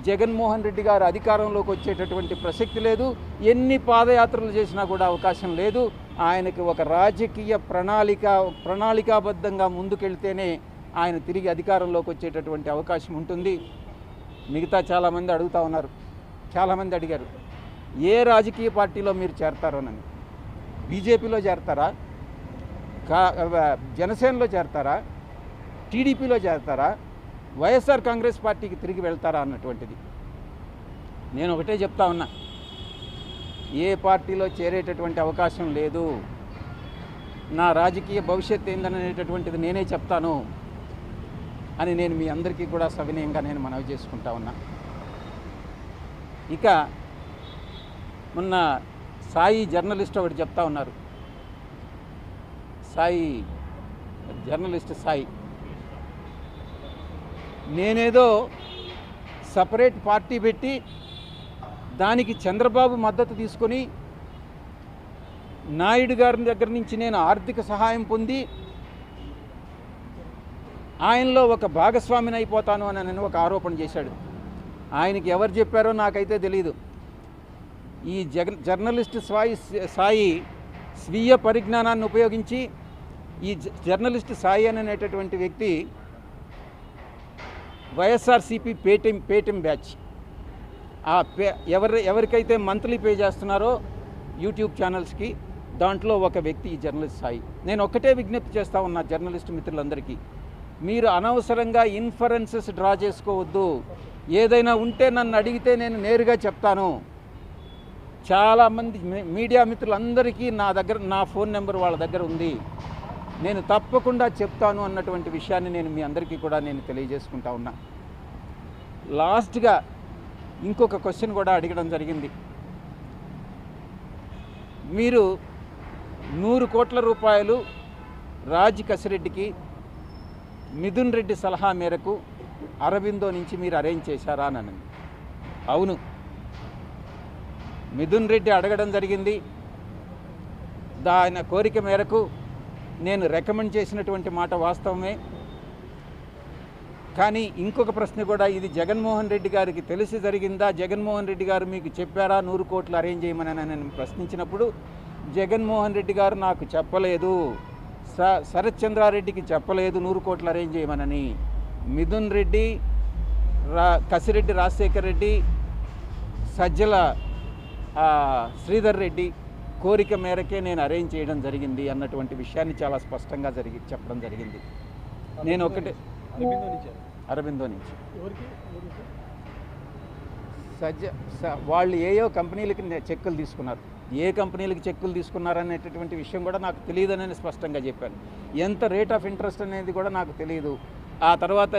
జగన్మోహన్ రెడ్డి గారు అధికారంలోకి వచ్చేటటువంటి ప్రసక్తి లేదు. ఎన్ని పాదయాత్రలు చేసినా కూడా అవకాశం లేదు. ఆయనకి ఒక రాజకీయ ప్రణాళికాబద్ధంగా ముందుకెళ్తేనే ఆయన తిరిగి అధికారంలోకి వచ్చేటటువంటి అవకాశం ఉంటుంది. మిగతా చాలామంది అడుగుతూ ఉన్నారు, చాలామంది అడిగారు ఏ రాజకీయ పార్టీలో మీరు చేరతారోనని. బీజేపీలో చేరతారా, జనసేనలో చేరతారా, టీడీపీలో చేరతారా, వైఎస్ఆర్ కాంగ్రెస్ పార్టీకి తిరిగి వెళ్తారా అన్నటువంటిది. నేను ఒకటే చెప్తా ఉన్నా, ఏ పార్టీలో చేరేటటువంటి అవకాశం లేదు. నా రాజకీయ భవిష్యత్తు ఏందనేటటువంటిది నేనే చెప్తాను అని నేను మీ అందరికీ కూడా సవినయంగా నేను మనవి చేసుకుంటా ఉన్నా. ఇక మొన్న సాయి జర్నలిస్ట్ ఒకటి చెప్తా ఉన్నారు, జర్నలిస్ట్ సాయి, నేనేదో సపరేట్ పార్టీ పెట్టి దానికి చంద్రబాబు మద్దతు తీసుకొని నాయుడు గారి దగ్గర నుంచి నేను ఆర్థిక సహాయం పొంది ఆయనలో ఒక భాగస్వామిని అయిపోతాను అని నేను ఒక ఆరోపణ చేశాడు. ఆయనకి ఎవరు చెప్పారో నాకైతే తెలియదు. ఈ జర్నలిస్ట్ సాయి స్వీయ పరిజ్ఞానాన్ని ఉపయోగించి ఈ జర్నలిస్ట్ సాయి అనేటటువంటి వ్యక్తి వైఎస్ఆర్సీపీ పేటిఎం బ్యాచ్, ఎవరికైతే మంత్లీ పే చేస్తున్నారో యూట్యూబ్ ఛానల్స్కి, దాంట్లో ఒక వ్యక్తి ఈ జర్నలిస్ట్ సాయి. నేను ఒక్కటే విజ్ఞప్తి చేస్తూ ఉన్నా జర్నలిస్ట్ మిత్రులందరికీ, మీరు అనవసరంగా ఇన్ఫరెన్సెస్ డ్రా చేసుకోవద్దు. ఏదైనా ఉంటే నన్ను అడిగితే నేను నేరుగా చెప్తాను. చాలామంది మీడియా మిత్రులందరికీ నా ఫోన్ నెంబర్ వాళ్ళ దగ్గర ఉంది, నేను తప్పకుండా చెప్తాను అన్నటువంటి విషయాన్ని నేను మీ అందరికీ కూడా నేను తెలియజేసుకుంటా ఉన్నా. లాస్ట్గా ఇంకొక క్వశ్చన్ కూడా అడగడం జరిగింది. మీరు 100 కోట్ల రూపాయలు రాజ్ కసిరెడ్డికి మిథున్ రెడ్డి సలహా మేరకు అరబిందో నుంచి మీరు అరేంజ్ చేశారా అని. అవును, మిథున్ రెడ్డి అడగడం జరిగింది. ఆయన కోరిక మేరకు నేను రికమెండ్ చేసినటువంటి మాట వాస్తవమే. కానీ ఇంకొక ప్రశ్న కూడా, ఇది జగన్మోహన్ రెడ్డి గారికి తెలిసి జరిగిందా, జగన్మోహన్ రెడ్డి గారు మీకు చెప్పారా 100 కోట్లు అరేంజ్ చేయమని నేను ప్రశ్నించినప్పుడు జగన్మోహన్ రెడ్డి గారు నాకు చెప్పలేదు, శరత్ చంద్రారెడ్డికి చెప్పలేదు 100 కోట్లు అరేంజ్ చేయమనని. మిథున్ రెడ్డి, కసిరెడ్డి రాజశేఖర్ రెడ్డి, సజ్జల శ్రీధర్ రెడ్డి కోరిక మేరకే నేను అరేంజ్ చేయడం జరిగింది అన్నటువంటి విషయాన్ని చాలా స్పష్టంగా చెప్పడం జరిగింది. నేను ఒకటే అరబిందో నుంచి వాళ్ళు ఏయో కంపెనీలకి చెక్కులు తీసుకున్నారు, ఏ కంపెనీలకి చెక్కులు తీసుకున్నారనేటటువంటి విషయం కూడా నాకు తెలియదని స్పష్టంగా చెప్పాను. ఎంత రేట్ ఆఫ్ ఇంట్రెస్ట్ అనేది కూడా నాకు తెలియదు. ఆ తర్వాత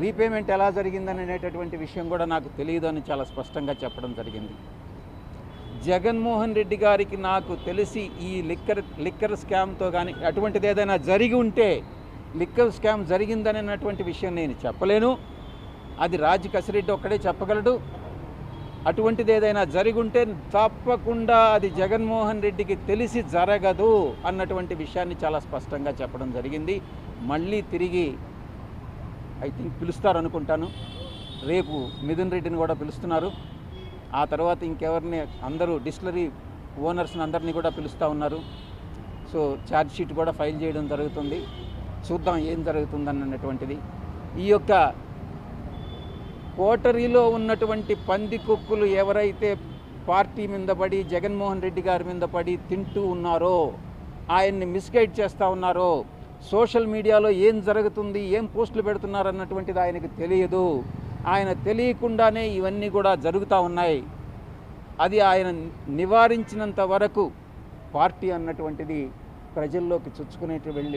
రీపేమెంట్ ఎలా జరిగిందనేటటువంటి విషయం కూడా నాకు తెలియదు అని చాలా స్పష్టంగా చెప్పడం జరిగింది. జగన్మోహన్ రెడ్డి గారికి నాకు తెలిసి ఈ లిక్కర్ స్కామ్తో కానీ అటువంటిది ఏదైనా జరిగి ఉంటే, లిక్కర్ స్కామ్ జరిగిందనేటువంటి విషయం నేను చెప్పలేను, అది రాజ్ కసిరెడ్డి ఒక్కడే చెప్పగలడు. అటువంటిది ఏదైనా జరిగి ఉంటే తప్పకుండా అది జగన్మోహన్ రెడ్డికి తెలిసి జరగదు అన్నటువంటి విషయాన్ని చాలా స్పష్టంగా చెప్పడం జరిగింది. మళ్ళీ తిరిగి ఐ థింక్ పిలుస్తారనుకుంటాను, రేపు మిథున్ రెడ్డిని కూడా పిలుస్తున్నారు. ఆ తర్వాత ఇంకెవరిని, అందరూ డిస్టిలరీ ఓనర్స్ని అందరినీ కూడా పిలుస్తూ ఉన్నారు. సో ఛార్జ్ షీట్ కూడా ఫైల్ చేయడం జరుగుతుంది. చూద్దాం ఏం జరుగుతుందన్నటువంటిది. ఈ యొక్క కోటరీలో ఉన్నటువంటి పందికొక్కులు ఎవరైతే పార్టీ మీద పడి జగన్మోహన్ రెడ్డి గారి మీద పడి తింటూ ఉన్నారో, ఆయన్ని మిస్గైడ్ చేస్తూ ఉన్నారో, సోషల్ మీడియాలో ఏం జరుగుతుంది, ఏం పోస్టులు పెడుతున్నారన్నటువంటిది ఆయనకు తెలియదు. ఆయన తెలియకుండానే ఇవన్నీ కూడా జరుగుతూ ఉన్నాయి. అది ఆయన నివారించినంత వరకు పార్టీ అన్నటువంటిది ప్రజల్లోకి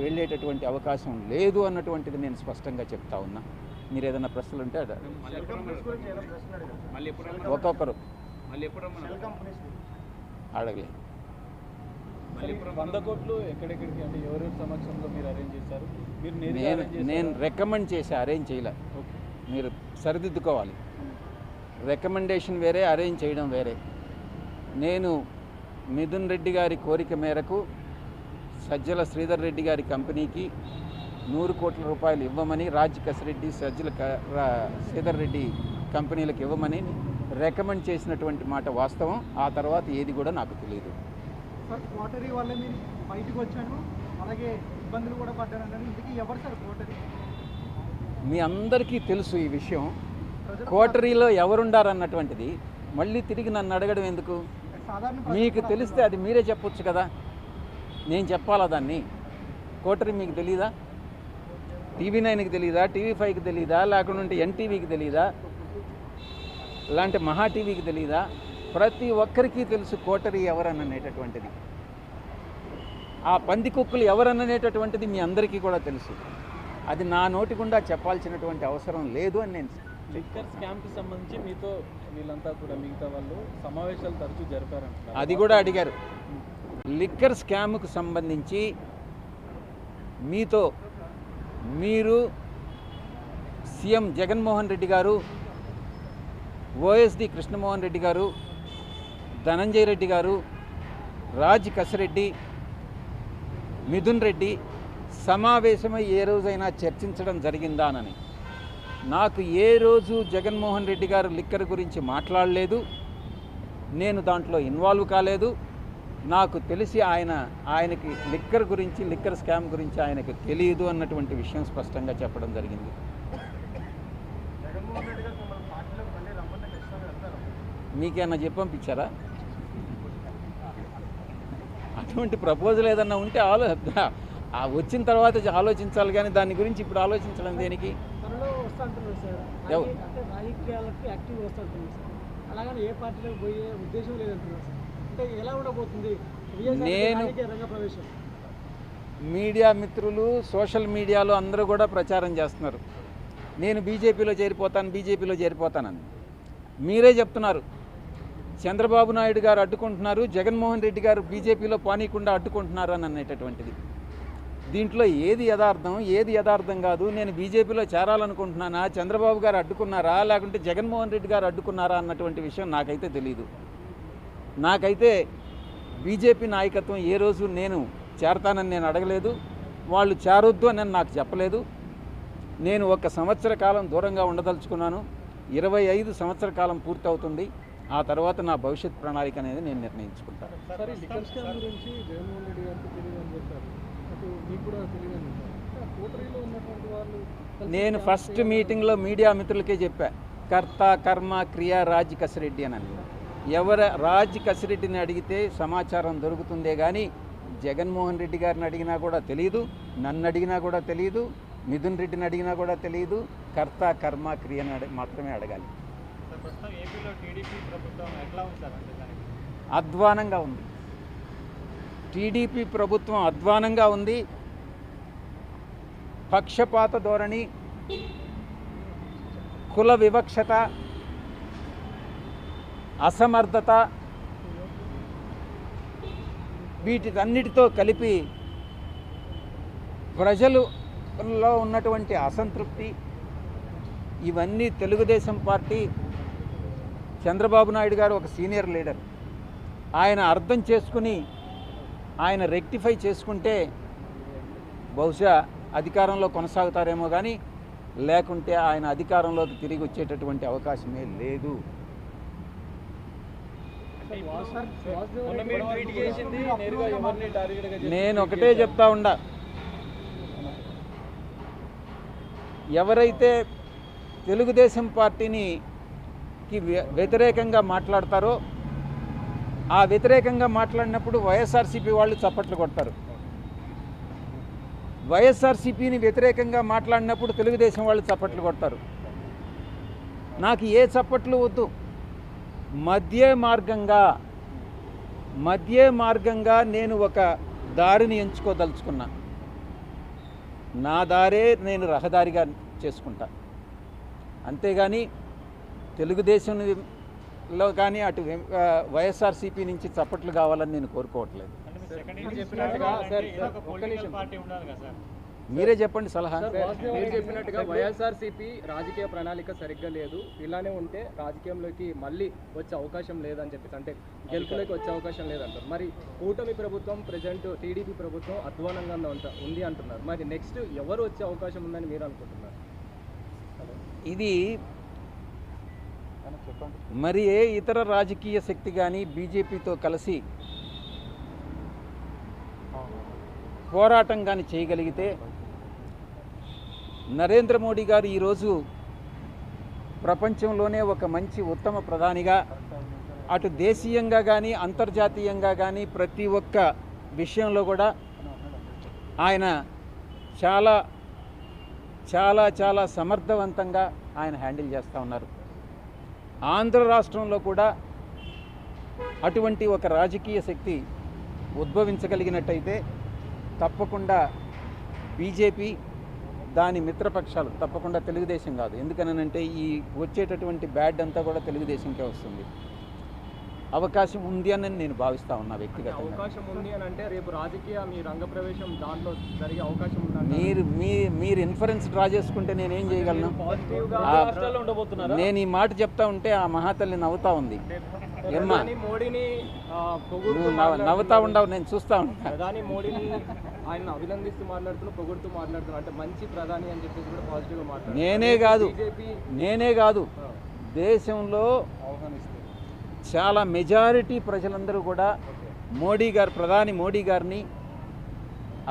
వెళ్ళేటటువంటి అవకాశం లేదు అన్నటువంటిది నేను స్పష్టంగా చెప్తా ఉన్నా. మీరు ఏదైనా ప్రశ్నలు ఉంటే ఒక్కొక్కరు అడగలే. 100 కోట్లు ఎక్కడెక్కడికి, అంటే ఎవరెవరి సమక్షంలో మీరు అరేంజ్ చేశారు? నేను రికమెండ్ చేసి అరేంజ్ చేయలే, మీరు సరిదిద్దుకోవాలి. రికమెండేషన్ వేరే, అరేంజ్ చేయడం వేరే. నేను మిథున్ రెడ్డి గారి కోరిక మేరకు సజ్జల శ్రీధర్ రెడ్డి గారి కంపెనీకి 100 కోట్ల రూపాయలు ఇవ్వమని రాజ్ కసిరెడ్డి, సజ్జల శ్రీధర్ రెడ్డి కంపెనీలకు ఇవ్వమని రికమెండ్ చేసినటువంటి మాట వాస్తవం. ఆ తర్వాత ఏది కూడా నాకు తెలియదు. సార్ కోటరీ వల్ల మీరు బయటకు వచ్చాను, అలాగే ఇబ్బందులు కూడా పడ్డాను అన్నారు. ఇందుకు ఎవరు సార్ కోటరీ? మీ అందరికీ తెలుసు ఈ విషయం. కోటరీలో ఎవరుండారన్నటువంటిది మళ్ళీ తిరిగి నన్ను అడగడం ఎందుకు? సాధారణ మీకు తెలిస్తే అది మీరే చెప్పొచ్చు కదా, నేను చెప్పాలా దాన్ని? కోటరీ మీకు తెలీదా? TV9కి తెలీదా? TV5కి తెలీదా? లేకుంటే NTVకి తెలీదా? ఇలాంటి మహా టీవీకి తెలీదా? ప్రతి ఒక్కరికి తెలుసు కోటరీ ఎవరననేటటువంటిది. ఆ పందికొక్కులు ఎవరననేటటువంటిది మీ అందరికీ కూడా తెలుసు. అది నా నోటి గుండా చెప్పాల్సినటువంటి అవసరం లేదు అని నేను లిక్కర్ స్కామ్కి సంబంధించి మీతో వీళ్ళంతా కూడా మిగతా వాళ్ళు సమావేశాలు తరచూ జరిపారంటున్నారు. అది కూడా అడిగారు. లిక్కర్ స్కామ్కు సంబంధించి మీతో మీరు సీఎం జగన్మోహన్ రెడ్డి గారు, OSD కృష్ణమోహన్ రెడ్డి గారు, ధనంజయ రెడ్డి గారు, రాజ్ కసిరెడ్డి, మిథున్ రెడ్డి సమావేశమై ఏ రోజైనా చర్చించడం జరిగిందానని. నాకు ఏ రోజు జగన్మోహన్ రెడ్డి గారు లిక్కర్ గురించి మాట్లాడలేదు, నేను దాంట్లో ఇన్వాల్వ్ కాలేదు. నాకు తెలిసి ఆయనకి లిక్కర్ గురించి, లిక్కర్ స్కామ్ గురించి ఆయనకు తెలియదు అన్నటువంటి విషయం స్పష్టంగా చెప్పడం జరిగింది. మీకేమన్నా చెప్పి పంపించారా? అటువంటి ప్రపోజల్ ఏదన్నా ఉంటే వచ్చిన తర్వాత ఆలోచించాలి, కానీ దాని గురించి ఇప్పుడు ఆలోచించడం దేనికి? త్వరలో వస్తూ అంటున్నారు సార్, అంటే రాజకీయాలకు యాక్టివ్ వస్తూ అంటున్నారు సార్. అలాగని ఏ పార్టీలోకి పోయే ఉద్దేశం లేదంటున్నారు సార్. అంటే ఎలా ఉండబోతుంది నేను రంగ ప్రవేశం? మీడియా మిత్రులు, సోషల్ మీడియాలో అందరూ కూడా ప్రచారం చేస్తున్నారు, నేను బీజేపీలో చేరిపోతానని. మీరే చెప్తున్నారు చంద్రబాబు నాయుడు గారు అడ్డుకుంటున్నారు, జగన్మోహన్ రెడ్డి గారు బీజేపీలో పానీయకుండా అడ్డుకుంటున్నారు అని అనేటటువంటిది. దీంట్లో ఏది యథార్థం, ఏది యథార్థం కాదు? నేను బీజేపీలో చేరాలనుకుంటున్నానా, చంద్రబాబు గారు అడ్డుకున్నారా, లేకుంటే జగన్మోహన్ రెడ్డి గారు అడ్డుకున్నారా అన్నటువంటి విషయం నాకైతే తెలియదు. నాకైతే బీజేపీ నాయకత్వం ఏ రోజు నేను చేరతానని నేను అడగలేదు, వాళ్ళు చేరొద్దు అని నాకు చెప్పలేదు. నేను 1 సంవత్సర కాలం దూరంగా ఉండదలుచుకున్నాను. 25 సంవత్సర కాలం పూర్తవుతుంది. ఆ తర్వాత నా భవిష్యత్ ప్రణాళిక అనేది నేను నిర్ణయించుకుంటాను. సరే, లిక్కర్ స్కామ్ గురించి జగన్మోహన్ రెడ్డి గారికి తెలియదు అని చెప్పారు, అటు మీకు కూడా తెలియదు అని చెప్పారు. కోటరీలో ఉన్నటువంటి వాళ్ళు నేను ఫస్ట్ మీటింగ్లో మీడియా మిత్రులకే చెప్పా, కర్త కర్మ క్రియ రాజ్ కసిరెడ్డి అని. రాజ్ కసిరెడ్డిని అడిగితే సమాచారం దొరుకుతుందే కానీ జగన్మోహన్ రెడ్డి గారిని అడిగినా కూడా తెలియదు, నన్ను అడిగినా కూడా తెలియదు, మిథున్ రెడ్డిని అడిగినా కూడా తెలియదు. కర్త కర్మ క్రియని మాత్రమే అడగాలి. అధ్వానంగా ఉంది. టీడీపీ ప్రభుత్వం అధ్వానంగా ఉంది. పక్షపాత ధోరణి, కుల వివక్షత, అసమర్థత, వీటికన్నిటితో కలిపి ప్రజలలో ఉన్నటువంటి అసంతృప్తి, ఇవన్నీ తెలుగుదేశం పార్టీ, చంద్రబాబు నాయుడు గారు ఒక సీనియర్ లీడర్, ఆయన అర్థం చేసుకుని ఆయన రెక్టిఫై చేసుకుంటే బహుశా అధికారంలో కొనసాగుతారేమో కానీ లేకుంటే ఆయన అధికారంలోకి తిరిగి వచ్చేటటువంటి అవకాశమే లేదు. నేను ఒకటే చెప్తా ఉండా, ఎవరైతే తెలుగుదేశం పార్టీకి వ్యతిరేకంగా మాట్లాడతారో ఆ వ్యతిరేకంగా మాట్లాడినప్పుడు వైఎస్ఆర్సీపీ వాళ్ళు చప్పట్లు కొడతారు, వైఎస్ఆర్సీపీని వ్యతిరేకంగా మాట్లాడినప్పుడు తెలుగుదేశం వాళ్ళు చప్పట్లు కొడతారు. నాకు ఏ చప్పట్లు వద్దు. మధ్య మార్గంగా నేను ఒక దారిని ఎంచుకోదలుచుకున్నా. నా దారే నేను రహదారిగా చేసుకుంటా. అంతేగాని తెలుగుదేశంలో కానీ అటు వైఎస్ఆర్సీపీ నుంచి చప్పట్లు కావాలని నేను కోరుకోవట్లేదు. మీరే చెప్పండి సలహా. మీరు చెప్పినట్టుగా వైఎస్ఆర్సీపీ రాజకీయ ప్రణాళిక సరిగ్గా లేదు, ఇలానే ఉంటే రాజకీయంలోకి మళ్ళీ వచ్చే అవకాశం లేదని చెప్పేసి, అంటే గెలుపులోకి వచ్చే అవకాశం లేదంటారు. మరి కూటమి ప్రభుత్వం, ప్రజెంట్ టీడీపీ ప్రభుత్వం అధ్వానంగా ఉంది అంటున్నారు. మరి నెక్స్ట్ ఎవరు వచ్చే అవకాశం ఉందని మీరు అనుకుంటున్నారు? ఇది మరి ఏ ఇతర రాజకీయ శక్తి కానీ బీజేపీతో కలిసి పోరాటం కానీ చేయగలిగితే నరేంద్ర మోడీ గారు ఈరోజు ప్రపంచంలోనే ఒక మంచి ఉత్తమ ప్రధానిగా అటు దేశీయంగా కానీ అంతర్జాతీయంగా కానీ ప్రతి ఒక్క విషయంలో కూడా ఆయన చాలా చాలా చాలా సమర్థవంతంగా ఆయన హ్యాండిల్ చేస్తూ ఉన్నారు. ఆంధ్ర రాష్ట్రంలో కూడా అటువంటి ఒక రాజకీయ శక్తి ఉద్భవించగలిగినట్టయితే తప్పకుండా బీజేపీ దాని మిత్రపక్షాలు తప్పకుండా తెలుగుదేశం కాదు, ఎందుకనంటే ఈ వచ్చేటటువంటి బ్యాడ్ అంతా కూడా తెలుగుదేశంకే వస్తుంది. అవకాశం ఉంది అని నేను భావిస్తా ఉన్నా వ్యక్తిగతంగా. అవకాశం ఉంది అని అంటే రేపు రాజకీయ మీ రంగ ప్రవేశం దాంట్లో జరిగే అవకాశం ఉంది. మీరు ఇన్ఫరెన్స్ డ్రా చేసుకుంటే నేనేం చేయగలను? నేను ఈ మాట చెప్తా ఉంటే ఆ మహాతల్లి నవ్వుతా ఉంది. ఏమ్మా మోడీని నవ్వుతా ఉండవు, నేను చూస్తా ఉన్నా. ప్రధాని మోడీని ఆయన అభినందిస్తూ మాట్లాడుతున్నా, పొగుడుతూ మాట్లాడుతున్నా, అంటే మంచి ప్రధాని అని చెప్పేసి కూడా పాజిటివ్గా మాట్లాడుతున్నారు. నేనే కాదు దేశంలో చాలా మెజారిటీ ప్రజలందరూ కూడా ప్రధాని మోడీ గారిని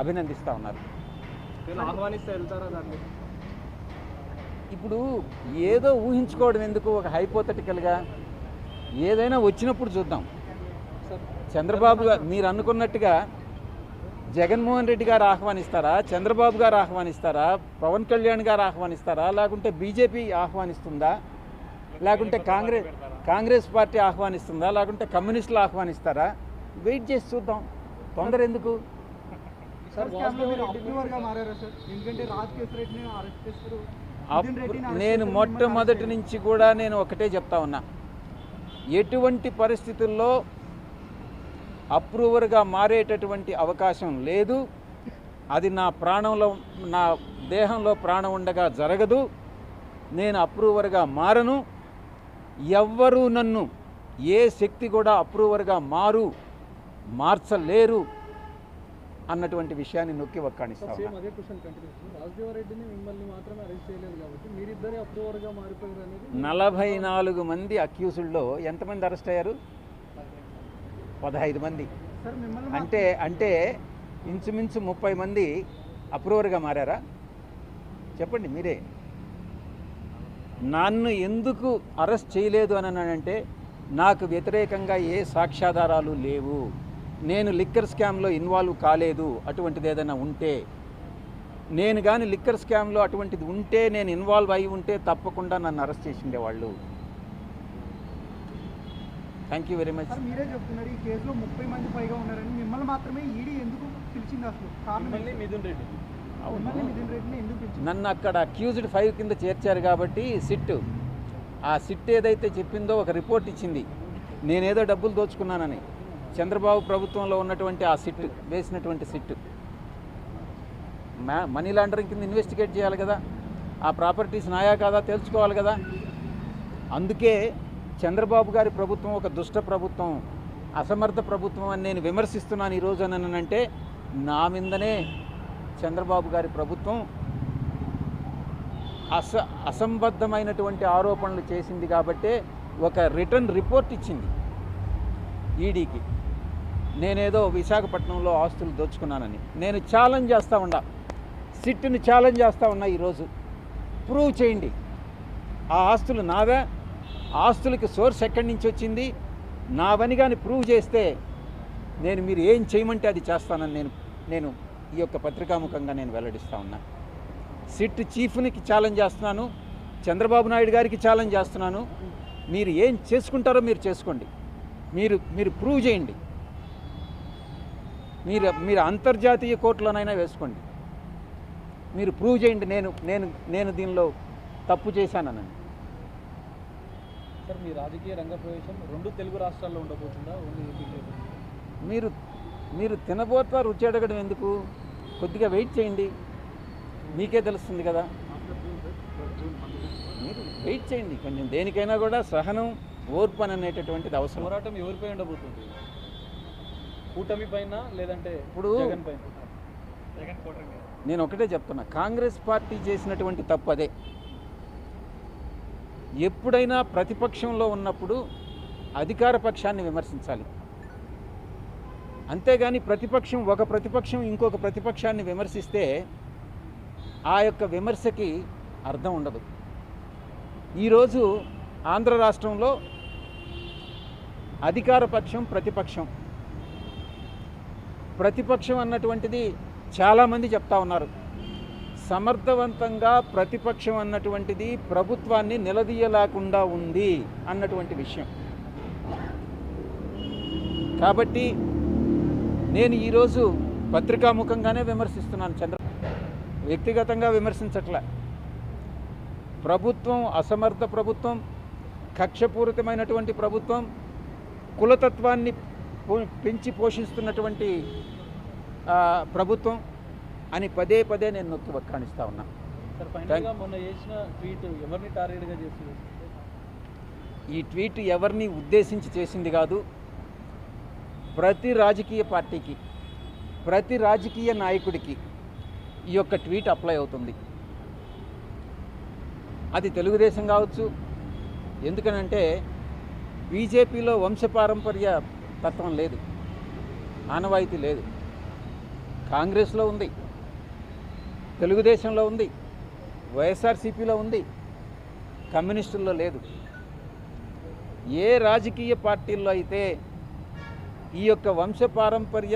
అభినందిస్తూ ఉన్నారు. ఆహ్వానిస్తే వెళ్తారా దాన్ని? ఇప్పుడు ఏదో ఊహించుకోవడం ఎందుకు? ఒక హైపోథెటికల్గా ఏదైనా వచ్చినప్పుడు చూద్దాం. చంద్రబాబు గారు మీరు అనుకున్నట్టుగా జగన్మోహన్ రెడ్డి గారు ఆహ్వానిస్తారా, చంద్రబాబు గారు ఆహ్వానిస్తారా, పవన్ కళ్యాణ్ గారు ఆహ్వానిస్తారా, లేకుంటే బీజేపీ ఆహ్వానిస్తుందా, లేకుంటే కాంగ్రెస్ పార్టీ ఆహ్వానిస్తుందా, లేకుంటే కమ్యూనిస్టులు ఆహ్వానిస్తారా? వెయిట్ చేసి చూద్దాం, తొందర ఎందుకు? నేను మొట్టమొదటి నుంచి కూడా నేను ఒకటే చెప్తా ఉన్నా, ఎటువంటి పరిస్థితుల్లో అప్రూవర్గా మారేటటువంటి అవకాశం లేదు. అది నా దేహంలో ప్రాణం ఉండగా జరగదు. నేను అప్రూవర్గా మారను. ఎవ్వరూ నన్ను ఏ శక్తి కూడా అప్రూవర్గా మార్చలేరు అన్నటువంటి విషయాన్ని నొక్కి వక్కాణిస్తాను. 44 మంది అక్యూజ్డ్లో ఎంతమంది అరెస్ట్ అయ్యారు? 15 మంది. అంటే ఇంచుమించు 30 మంది అప్రూవర్గా మారారా? చెప్పండి మీరే. నన్ను ఎందుకు అరెస్ట్ చేయలేదు అని అంటే నాకు వ్యతిరేకంగా ఏ సాక్ష్యాధారాలు లేవు. నేను లిక్కర్ స్కామ్లో ఇన్వాల్వ్ కాలేదు. అటువంటిది ఏదైనా ఉంటే, నేను కానీ లిక్కర్ స్కామ్లో అటువంటిది ఉంటే, నేను ఇన్వాల్వ్ అయి ఉంటే తప్పకుండా నన్ను అరెస్ట్ చేసి ఉండేవాళ్ళు. Thank you very much. మీరే చెప్తున్నారు ఈ కేసులో 30 మంది పైగా ఉన్నారని, మిమ్మల్ని మాత్రమే ఈడీ ఎందుకు పిలిచింది? అసలు మిథున్ రెడ్డి నన్ను అక్కడ అక్యూజ్డ్ 5 కింద చేర్చారు కాబట్టి ఆ సిట్ ఏదైతే చెప్పిందో ఒక రిపోర్ట్ ఇచ్చింది, నేనేదో డబ్బులు దోచుకున్నానని. చంద్రబాబు ప్రభుత్వంలో ఉన్నటువంటి ఆ సిట్ వేసినటువంటి సిట్ మనీ లాండరింగ్ కింద ఇన్వెస్టిగేట్ చేయాలి కదా, ఆ ప్రాపర్టీస్ నాయా కాదా తెలుసుకోవాలి కదా. అందుకే చంద్రబాబు గారి ప్రభుత్వం ఒక దుష్ట ప్రభుత్వం, అసమర్థ ప్రభుత్వం అని నేను విమర్శిస్తున్నాను ఈరోజు. అని అంటే నా మీదనే చంద్రబాబు గారి ప్రభుత్వం అసంబద్ధమైనటువంటి ఆరోపణలు చేసింది కాబట్టే ఒక రిటర్న్ రిపోర్ట్ ఇచ్చింది ఈడీకి. నేనేదో విశాఖపట్నంలో ఆస్తులు దోచుకున్నానని నేను ఛాలెంజ్ చేస్తూ ఉన్నా, సిట్ని ఛాలెంజ్ చేస్తూ ఉన్నా. ఈరోజు ప్రూవ్ చేయండి ఆ ఆస్తులు నావే, ఆస్తులకి సోర్స్ ఎక్కడి నుంచి వచ్చింది, నావని కానీ ప్రూవ్ చేస్తే మీరు ఏం చేయమంటే అది చేస్తానని నేను ఈ యొక్క పత్రికాముఖంగా నేను వెల్లడిస్తూ ఉన్నా. సిట్ చీఫ్కి ఛాలెంజ్ చేస్తున్నాను, చంద్రబాబు నాయుడు గారికి ఛాలెంజ్ చేస్తున్నాను. మీరు ఏం చేసుకుంటారో మీరు చేసుకోండి, మీరు ప్రూవ్ చేయండి. మీరు అంతర్జాతీయ కోర్టులోనైనా వేసుకోండి, మీరు ప్రూవ్ చేయండి నేను దీనిలో తప్పు చేశానని. సార్, మీ రాజకీయ రంగ ప్రవేశం 2 తెలుగు రాష్ట్రాల్లో ఉండబోతుందా? మీరు తినబోతా రుచి అడగడం ఎందుకు? కొద్దిగా వెయిట్ చేయండి, మీకే తెలుస్తుంది కదా. మీరు వెయిట్ చేయండి కొంచెం. దేనికైనా కూడా సహనం, ఓర్పు అనేటటువంటిది అవసరం. పోరాటం ఎవరిపై ఉండబోతుంది? కూటమి పైన, లేదంటే ఇప్పుడు జగన్ పైన? నేను ఒకటే చెప్తున్నా, కాంగ్రెస్ పార్టీ చేసినటువంటి తప్పు అదే. ఎప్పుడైనా ప్రతిపక్షంలో ఉన్నప్పుడు అధికార పక్షాన్ని విమర్శించాలి. అంతేగాని ఒక ప్రతిపక్షం ఇంకొక ప్రతిపక్షాన్ని విమర్శిస్తే ఆ యొక్క విమర్శకి అర్థం ఉండదు. ఈరోజు ఆంధ్ర రాష్ట్రంలో అధికార పక్షం, ప్రతిపక్షం అన్నటువంటిది చాలామంది చెప్తా ఉన్నారు. సమర్థవంతంగా ప్రతిపక్షం అన్నటువంటిది ప్రభుత్వాన్ని నిలదీయలేకుండా ఉంది అన్నటువంటి విషయం. కాబట్టి నేను ఈరోజు పత్రికాముఖంగానే విమర్శిస్తున్నాను. వ్యక్తిగతంగా విమర్శించట్లే. ప్రభుత్వం అసమర్థ ప్రభుత్వం, కక్షపూరితమైనటువంటి ప్రభుత్వం, కులతత్వాన్ని పెంచి పోషిస్తున్నటువంటి ప్రభుత్వం అని పదే పదే నేను నొక్కి వక్కాణిస్తూ ఉన్నా. మొన్న చేసిన ట్వీట్ ఎవరిని టార్గెట్గా చేస్తుంది? ఈ ట్వీట్ ఎవరిని ఉద్దేశించి చేసింది కాదు. ప్రతి రాజకీయ పార్టీకి, ప్రతి రాజకీయ నాయకుడికి ఈ యొక్క ట్వీట్ అప్లై అవుతుంది. అది తెలుగుదేశం కావచ్చు. ఎందుకనంటే బీజేపీలో వంశపారంపర్య తత్వం లేదు, ఆనవాయితీ లేదు. కాంగ్రెస్లో ఉంది, తెలుగుదేశంలో ఉంది, వైఎస్ఆర్సీపీలో ఉంది, కమ్యూనిస్టుల్లో లేదు. ఏ రాజకీయ పార్టీల్లో అయితే ఈ యొక్క వంశపారంపర్య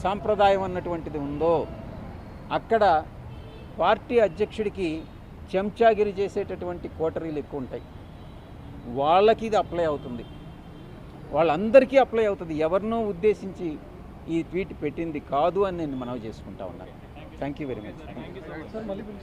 సాంప్రదాయం అన్నటువంటిది ఉందో అక్కడ పార్టీ అధ్యక్షుడికి చెంచాగిరి చేసేటటువంటి కోటరీలు ఎక్కువ ఉంటాయి. వాళ్ళకి ఇది అప్లై అవుతుంది, వాళ్ళందరికీ అప్లై అవుతుంది. ఎవరినో ఉద్దేశించి ఈ ట్వీట్ పెట్టింది కాదు అని నేను మనవి చేసుకుంటా ఉన్నాను. Thank you very much.